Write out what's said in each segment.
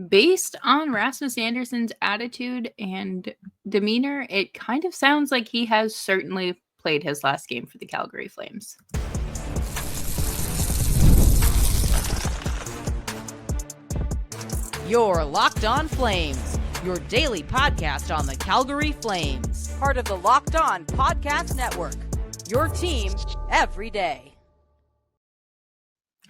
Based on Rasmus Andersson's attitude and demeanor, it kind of sounds like he has certainly played his last game for the Calgary Flames. You're Locked On Flames, your daily podcast on the Calgary Flames. Part of the Locked On Podcast Network, your team every day.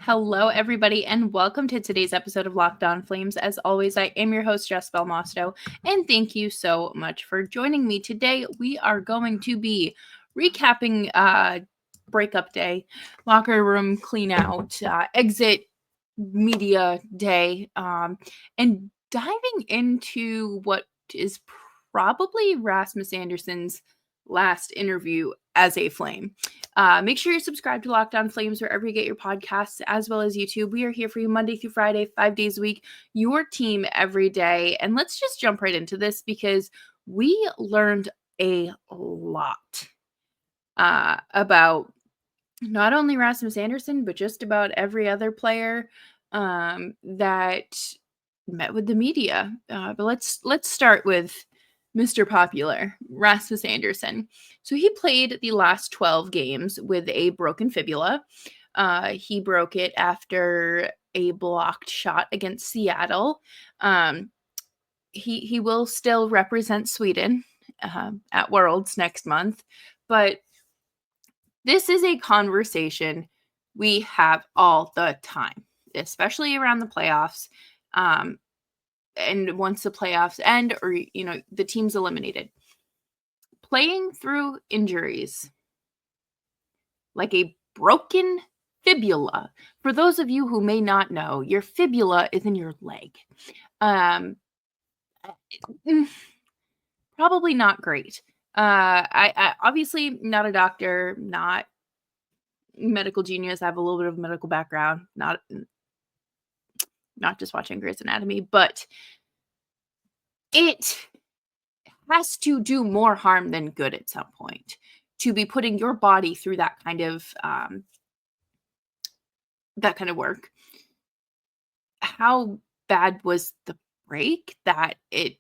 Hello, everybody, and welcome to today's episode of Locked On Flames. As always, I am your host, Jess Belmosto, and thank you so much for joining me. Today, we are going to be recapping Breakup Day, locker room clean out, exit media day, and diving into what is probably Rasmus Andersson's last interview as a Flame. Make sure you're subscribed to Locked On Flames wherever you get your podcasts, as well as YouTube. We are here for you Monday through Friday, 5 days a week, your team every day. And let's just jump right into this because we learned a lot about not only Rasmus Andersson, but just about every other player that met with the media. But let's start with Mr. Popular, Rasmus Andersson. So he played the last 12 games with a broken fibula. He broke it after a blocked shot against Seattle. He will still represent Sweden at Worlds next month, but this is a conversation we have all the time, especially around the playoffs. And once the playoffs end or, the team's eliminated. Playing through injuries like a broken fibula. For those of you who may not know, your fibula is in your leg. Probably not great. I obviously not a doctor, not medical genius. I have a little bit of medical background, not just watching Grey's Anatomy, but it has to do more harm than good at some point to be putting your body through that kind of work. How bad was the break that is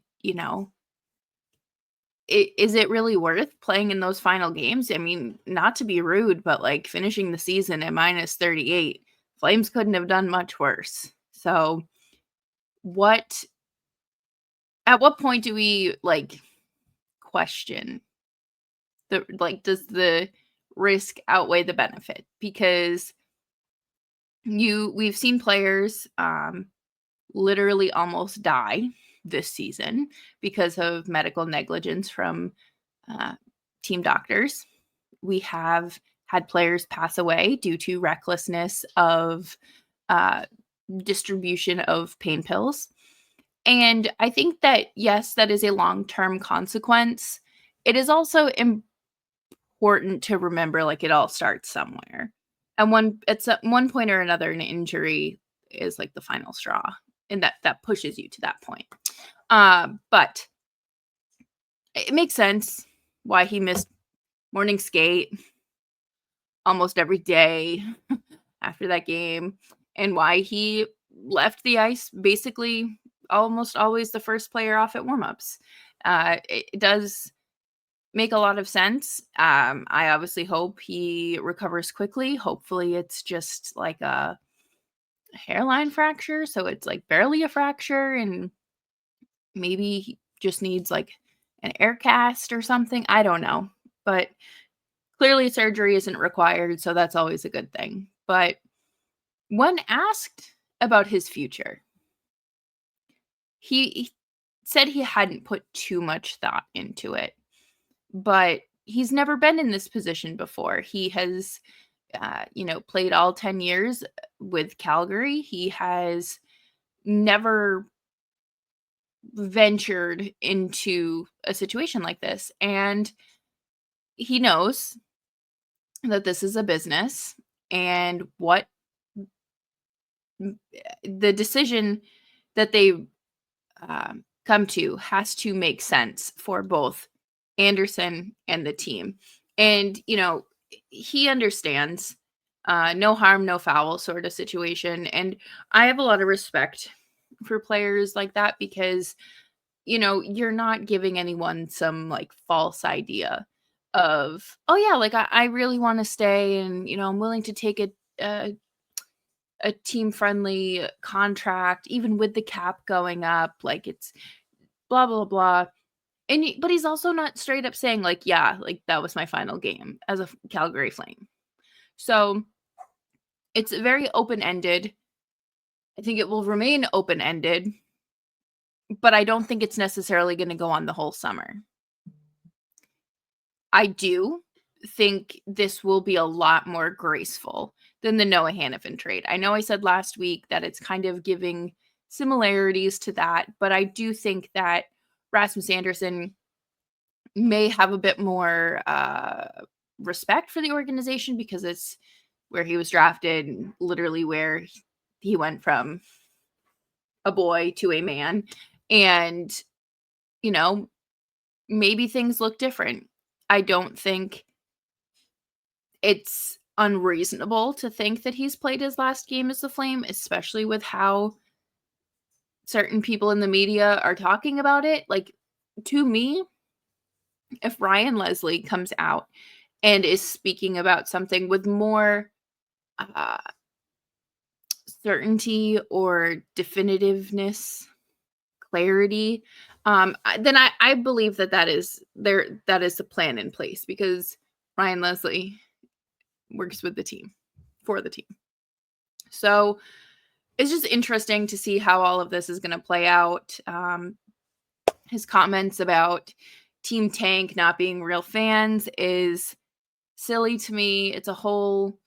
it really worth playing in those final games? I mean, not to be rude, but like finishing the season at minus 38, Flames couldn't have done much worse. So at what point do we question does the risk outweigh the benefit? Because we've seen players literally almost die this season because of medical negligence from team doctors. We have had players pass away due to recklessness of distribution of pain pills. And I think that, yes, that is a long-term consequence. It is also important to remember, it all starts somewhere. And at one point or another, an injury is like the final straw. And that pushes you to that point. But it makes sense why he missed morning skate almost every day after that game. And why he left the ice basically almost always the first player off at warmups. It does make a lot of sense. I obviously hope he recovers quickly. Hopefully it's just like a hairline fracture, so it's like barely a fracture, and maybe he just needs like an air cast or something. I don't know. But clearly surgery isn't required, so that's always a good thing. But when asked about his future, he said he hadn't put too much thought into it, but he's never been in this position before. He has, played all 10 years with Calgary. He has never ventured into a situation like this. And he knows that this is a business and what the decision that they come to has to make sense for both Andersson and the team. And, he understands no harm, no foul sort of situation. And I have a lot of respect for players like that because, you're not giving anyone some like false idea of, oh yeah, like I really want to stay and, I'm willing to take a team friendly contract, even with the cap going up, like it's blah, blah, blah. But he's also not straight up saying like, yeah, like that was my final game as a Calgary Flame. So it's very open-ended. I think it will remain open-ended, but I don't think it's necessarily going to go on the whole summer. I do think this will be a lot more graceful than the Noah Hannafin trade. I know I said last week that it's kind of giving similarities to that, but I do think that Rasmus Andersson may have a bit more respect for the organization because it's where he was drafted, literally where he went from a boy to a man. And, maybe things look different. I don't think it's unreasonable to think that he's played his last game as the Flame, especially with how certain people in the media are talking about it. Like, to me, if Ryan Leslie comes out and is speaking about something with more uh, certainty or definitiveness, clarity, then I believe that is the plan in place because Ryan Leslie works with the team, for the team. So it's just interesting to see how all of this is going to play out. His comments about Team Tank not being real fans is silly to me. It's a whole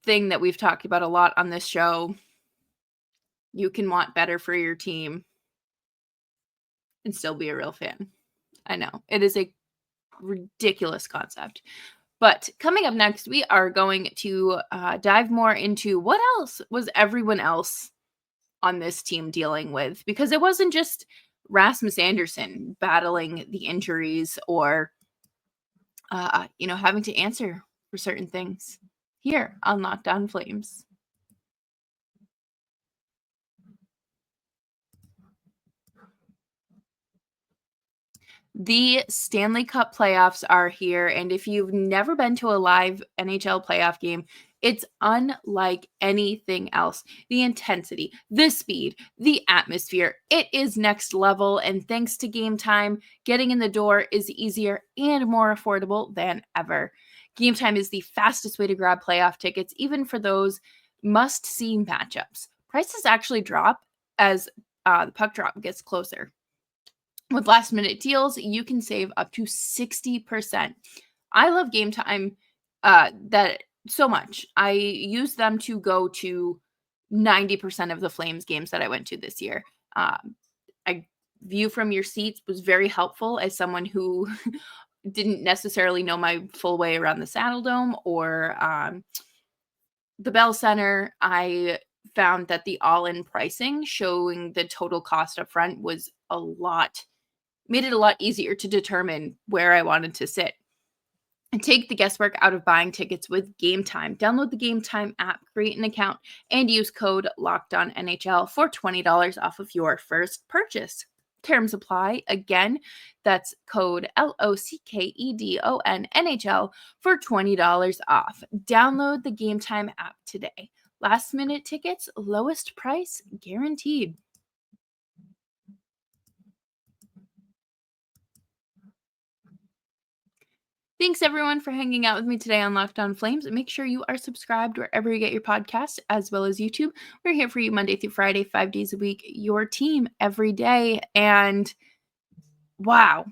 thing that we've talked about a lot on this show. You can want better for your team and still be a real fan. I know. It is a ridiculous concept. But coming up next, we are going to dive more into what else was everyone else on this team dealing with, because it wasn't just Rasmus Andersson battling the injuries or, having to answer for certain things here on Locked On Flames. The Stanley Cup playoffs are here, and if you've never been to a live NHL playoff game, it's unlike anything else. The intensity, the speed, the atmosphere, it is next level, and thanks to Game Time, getting in the door is easier and more affordable than ever. Game Time is the fastest way to grab playoff tickets, even for those must-see matchups. Prices actually drop as the puck drop gets closer. With last minute deals, you can save up to 60%. I love Game Time that so much. I use them to go to 90% of the Flames games that I went to this year. I view from your seats was very helpful as someone who didn't necessarily know my full way around the Saddle Dome or the Bell Center. I found that the all-in pricing showing the total cost up front was made it a lot easier to determine where I wanted to sit. And take the guesswork out of buying tickets with Game Time. Download the Game Time app, create an account, and use code LOCKEDONNHL for $20 off of your first purchase. Terms apply. Again, that's code LOCKEDONNHL for $20 off. Download the Game Time app today. Last minute tickets, lowest price guaranteed. Thanks, everyone, for hanging out with me today on Locked On Flames. Make sure you are subscribed wherever you get your podcasts, as well as YouTube. We're here for you Monday through Friday, 5 days a week, your team every day. And wow,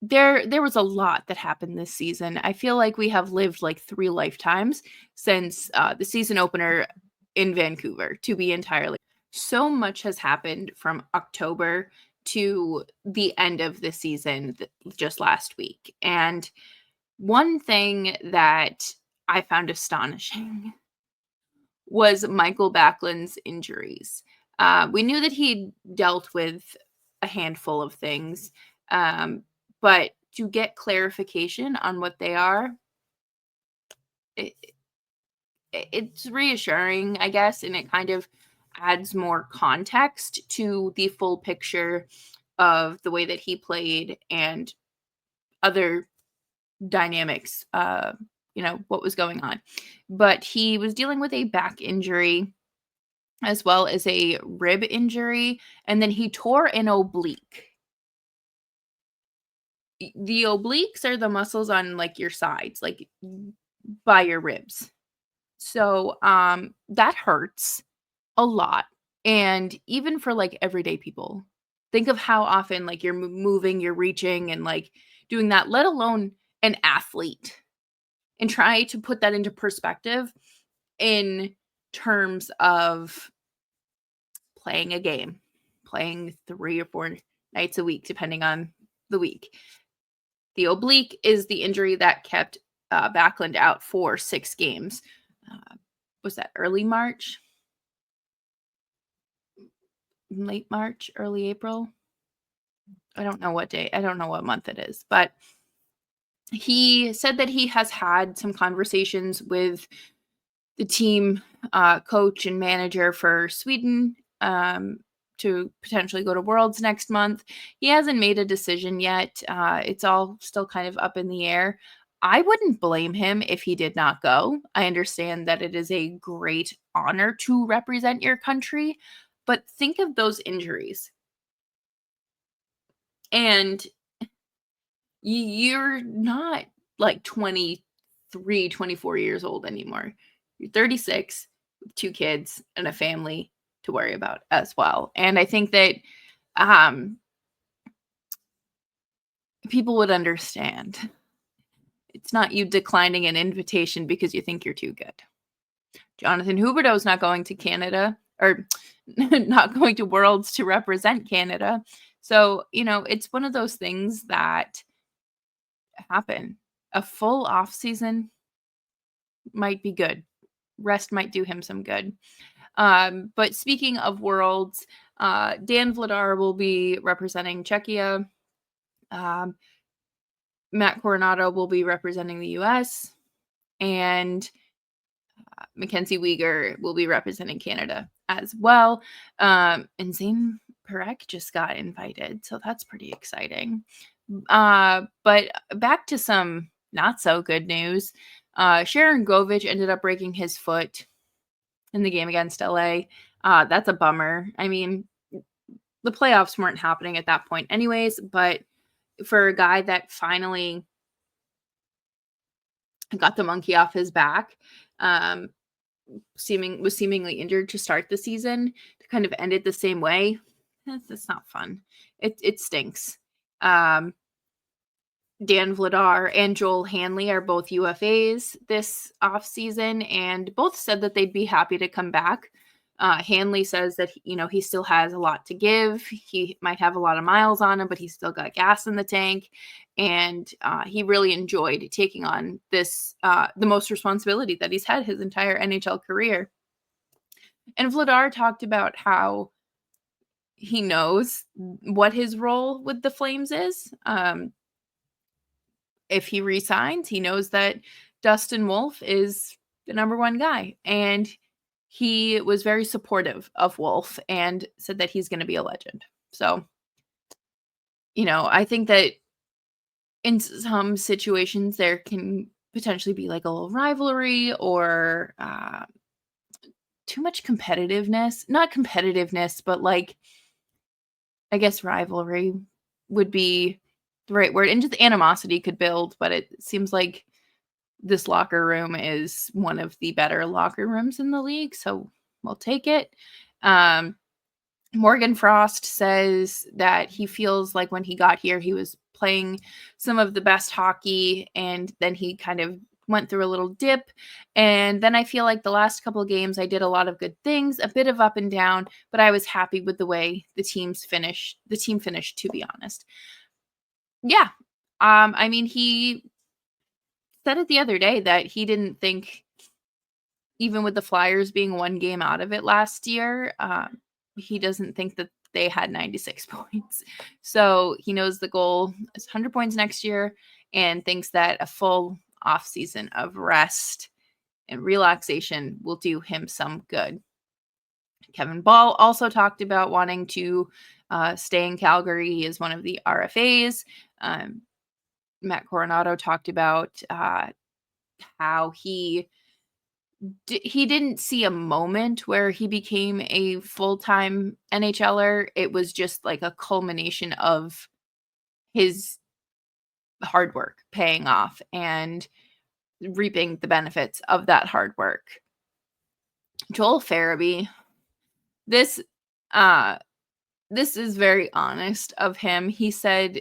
there was a lot that happened this season. I feel like we have lived like 3 lifetimes since the season opener in Vancouver, to be entirely. So much has happened from October to the end of the season just last week. And one thing that I found astonishing was Mikael Backlund's injuries. We knew that he dealt with a handful of things, but to get clarification on what they are, it's reassuring, I guess, and it kind of adds more context to the full picture of the way that he played and other dynamics, what was going on. But he was dealing with a back injury as well as a rib injury, and then he tore an oblique. The obliques are the muscles on like your sides, like by your ribs. So that hurts a lot. And even for like everyday people, think of how often like you're moving, you're reaching and like doing that, let alone an athlete. And try to put that into perspective in terms of playing a game, playing 3 or 4 nights a week, depending on the week. The oblique is the injury that kept Backlund out for 6 games. Was that early March? Late March, early April? I don't know what day. I don't know what month it is, but he said that he has had some conversations with the team coach and manager for Sweden to potentially go to Worlds next month. He hasn't made a decision yet. It's all still kind of up in the air. I wouldn't blame him if he did not go. I understand that it is a great honor to represent your country, but think of those injuries. And you're not like 23, 24 years old anymore. You're 36 with 2 kids and a family to worry about as well. And I think that people would understand. It's not you declining an invitation because you think you're too good. Jonathan Huberdeau's not going to Canada or not going to Worlds to represent Canada. So, it's one of those things that happen. A full off season might be good. Rest might do him some good. But speaking of Worlds, Dan Vladar will be representing Czechia. Matt Coronado will be representing the U.S. And Mackenzie Weegar will be representing Canada as well. And Zane Perek just got invited, so that's pretty exciting. But back to some not so good news. Sharon Govich ended up breaking his foot in the game against LA. That's a bummer. I mean, the playoffs weren't happening at that point anyways, but for a guy that finally got the monkey off his back, seemingly injured to start the season, to kind of end it the same way, that's not fun. It stinks. Dan Vladar and Joel Hanley are both UFAs this offseason, and both said that they'd be happy to come back. Hanley says that, he still has a lot to give. He might have a lot of miles on him, but he's still got gas in the tank. And he really enjoyed taking on this, the most responsibility that he's had his entire NHL career. And Vladar talked about how he knows what his role with the Flames is. If he resigns, he knows that Dustin Wolf is the number 1 guy. And he was very supportive of Wolf and said that he's going to be a legend. So, I think that in some situations there can potentially be like a little rivalry or too much competitiveness. Not competitiveness, but like, I guess rivalry would be the right word. And just animosity could build, but it seems like this locker room is one of the better locker rooms in the league, so we'll take it. Morgan Frost says that he feels like when he got here, he was playing some of the best hockey, and then he kind of went through a little dip. And then I feel like the last couple of games, I did a lot of good things, a bit of up and down, but I was happy with the way the team finished, to be honest. Yeah. I mean, he said it the other day that he didn't think, even with the Flyers being 1 game out of it last year, he doesn't think that they had 96 points. So he knows the goal is 100 points next year and thinks that a full off season of rest and relaxation will do him some good. Kevin Ball also talked about wanting to stay in Calgary. He is one of the RFAs. Matt Coronado talked about how he didn't see a moment where he became a full-time NHLer. It was just like a culmination of his hard work paying off and reaping the benefits of that hard work. Joel Farabee, this is very honest of him. He said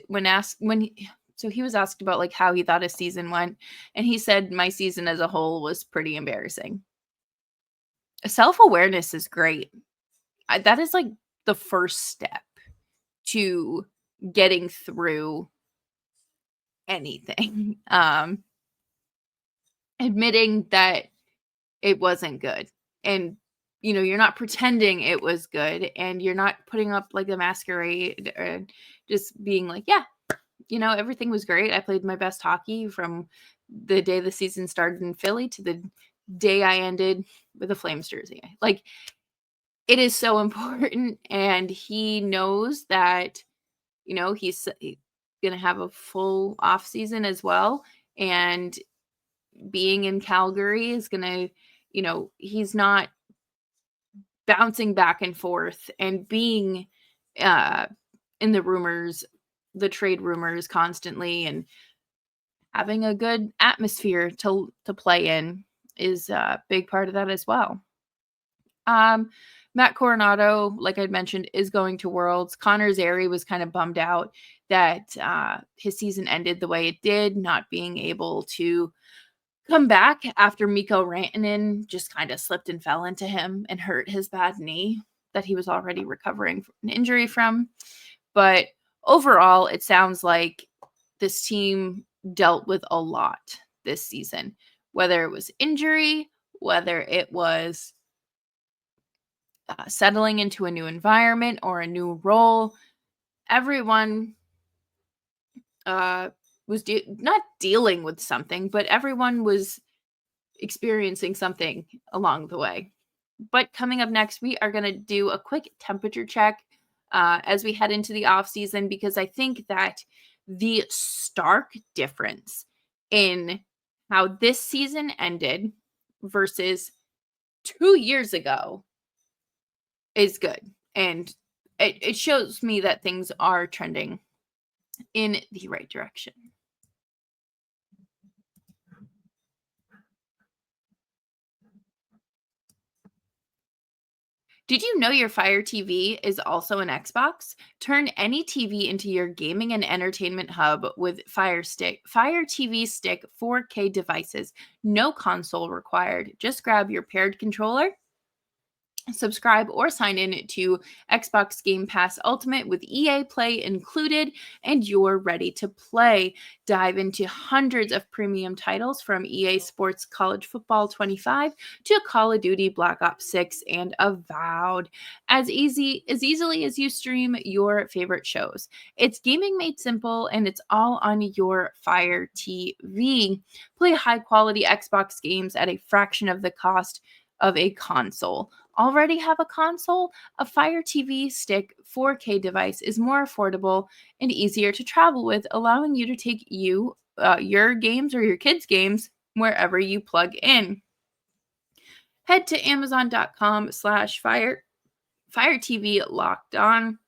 he was asked about like how he thought his season went, and he said my season as a whole was pretty embarrassing. Self-awareness is great. That is like the first step to getting through anything. Admitting that it wasn't good, and you're not pretending it was good, and you're not putting up like a masquerade or just being like, yeah, everything was great. I played my best hockey from the day the season started in Philly to the day I ended with a Flames jersey. Like, it is so important, and he knows that, he's going to have a full off season as well, and being in Calgary is going to, he's not bouncing back and forth and being in the trade rumors constantly, and having a good atmosphere to play in is a big part of that as well. Matt Coronado, like I'd mentioned, is going to Worlds. Connor Zary was kind of bummed out that his season ended the way it did, not being able to come back after Mikko Rantanen just kind of slipped and fell into him and hurt his bad knee that he was already recovering from an injury from. But overall, it sounds like this team dealt with a lot this season, whether it was injury, whether it was settling into a new environment or a new role. Everyone was not dealing with something, but everyone was experiencing something along the way. But coming up next, we are going to do a quick temperature check as we head into the off season, because I think that the stark difference in how this season ended versus 2 years ago is good. And it shows me that things are trending in the right direction. Did you know your Fire TV is also an Xbox? Turn any TV into your gaming and entertainment hub with Fire TV Stick 4K devices. No console required. Just grab your paired controller, subscribe or sign in to Xbox Game Pass Ultimate with EA Play included, and you're ready to play. Dive into hundreds of premium titles from EA Sports College Football 25 to Call of Duty Black Ops 6 and Avowed as easily as you stream your favorite shows. It's gaming made simple, and it's all on your Fire TV. Play high quality Xbox games at a fraction of the cost of a console. Already have a console? A Fire TV Stick 4K device is more affordable and easier to travel with, allowing you to take your games or your kids' games wherever you plug in. Head to amazon.com/Fire TV Locked On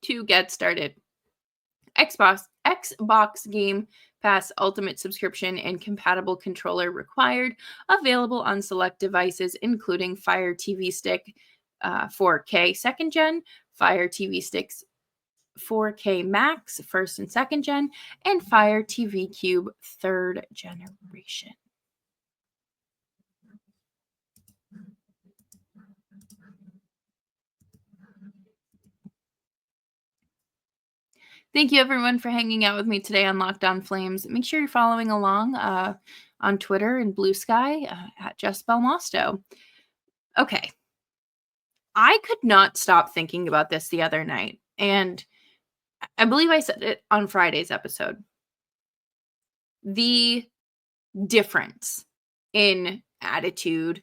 to get started. Xbox Game Pass Ultimate subscription and compatible controller required. Available on select devices, including Fire TV Stick 4K 2nd Gen, Fire TV Sticks 4K Max 1st and 2nd Gen, and Fire TV Cube 3rd Generation. Thank you, everyone, for hanging out with me today on Locked On Flames. Make sure you're following along on Twitter and Blue Sky at Jess Belmosto. Okay. I could not stop thinking about this the other night, and I believe I said it on Friday's episode. The difference in attitude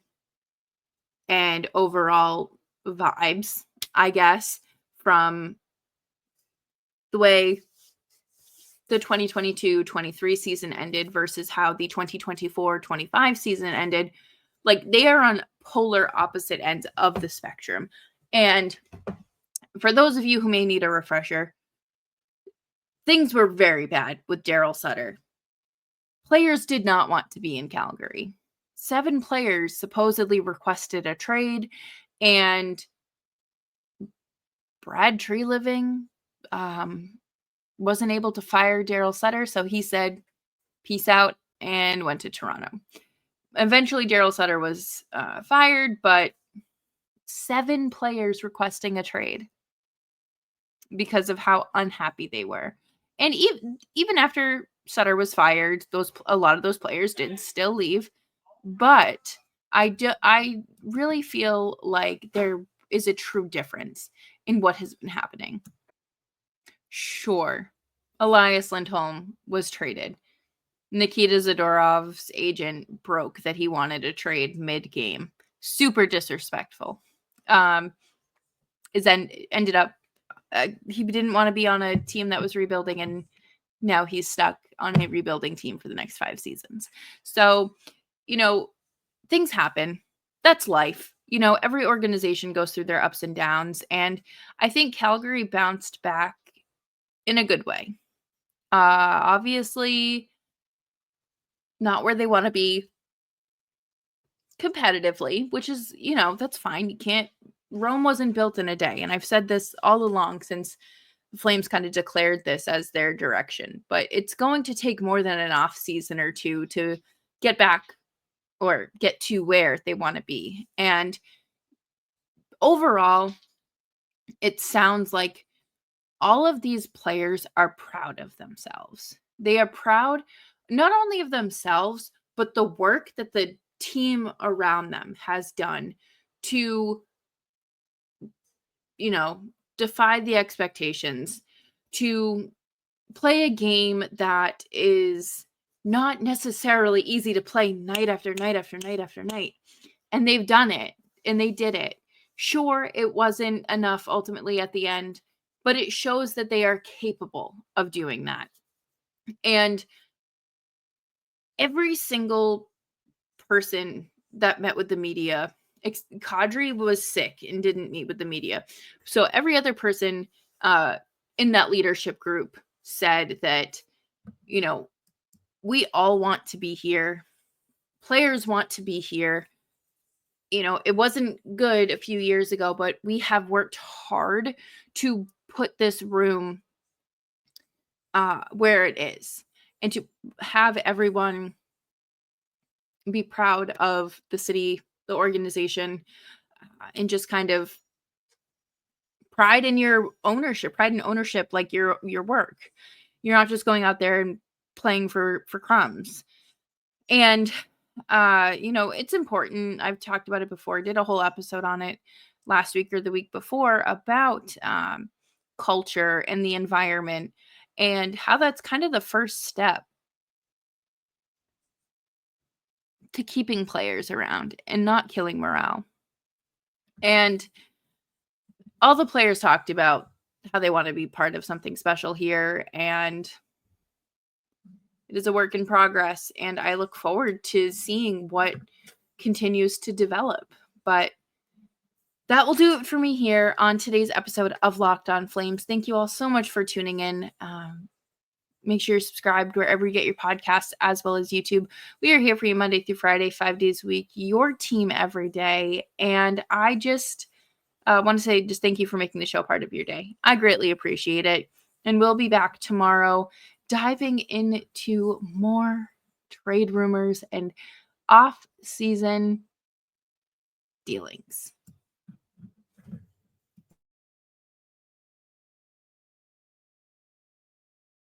and overall vibes, I guess, from the way the 2022-23 season ended versus how the 2024-25 season ended. Like, they are on polar opposite ends of the spectrum. And for those of you who may need a refresher, things were very bad with Daryl Sutter. Players did not want to be in Calgary. 7 players supposedly requested a trade, and Brad Treliving wasn't able to fire Daryl Sutter, so he said, peace out, and went to Toronto. Eventually, Daryl Sutter was fired, but 7 players requesting a trade because of how unhappy they were. And even after Sutter was fired, a lot of those players did still leave. But I really feel like there is a true difference in what has been happening. Sure, Elias Lindholm was traded. Nikita Zadorov's agent broke that he wanted a trade mid-game. Super disrespectful. Ended up he didn't want to be on a team that was rebuilding, and now he's stuck on a rebuilding team for the next 5 seasons. So, things happen. That's life. Every organization goes through their ups and downs, and I think Calgary bounced back in a good way. Obviously, not where they want to be competitively, which is, that's fine. Rome wasn't built in a day. And I've said this all along since the Flames kind of declared this as their direction. But it's going to take more than an off season or two to get back or get to where they want to be. And overall, it sounds like all of these players are proud of themselves. They are proud not only of themselves, but the work that the team around them has done to, defy the expectations, to play a game that is not necessarily easy to play night after night after night after night. And they've done it, and they did it. Sure, it wasn't enough ultimately at the end, but it shows that they are capable of doing that. And every single person that met with the media, Kadri was sick and didn't meet with the media. So every other person in that leadership group said that, we all want to be here. Players want to be here. It wasn't good a few years ago, but we have worked hard to put this room where it is, and to have everyone be proud of the city, the organization, and just kind of pride in ownership, like your work. You're not just going out there and playing for crumbs. And it's important. I've talked about it before. I did a whole episode on it last week or the week before about culture and the environment, and how that's kind of the first step to keeping players around and not killing morale. And all the players talked about how they want to be part of something special here, and it is a work in progress, and I look forward to seeing what continues to develop. But that will do it for me here on today's episode of Locked On Flames. Thank you all so much for tuning in. Make sure you're subscribed wherever you get your podcasts, as well as YouTube. We are here for you Monday through Friday, 5 days a week, your team every day. And I just want to say just thank you for making the show part of your day. I greatly appreciate it. And we'll be back tomorrow diving into more trade rumors and off-season dealings.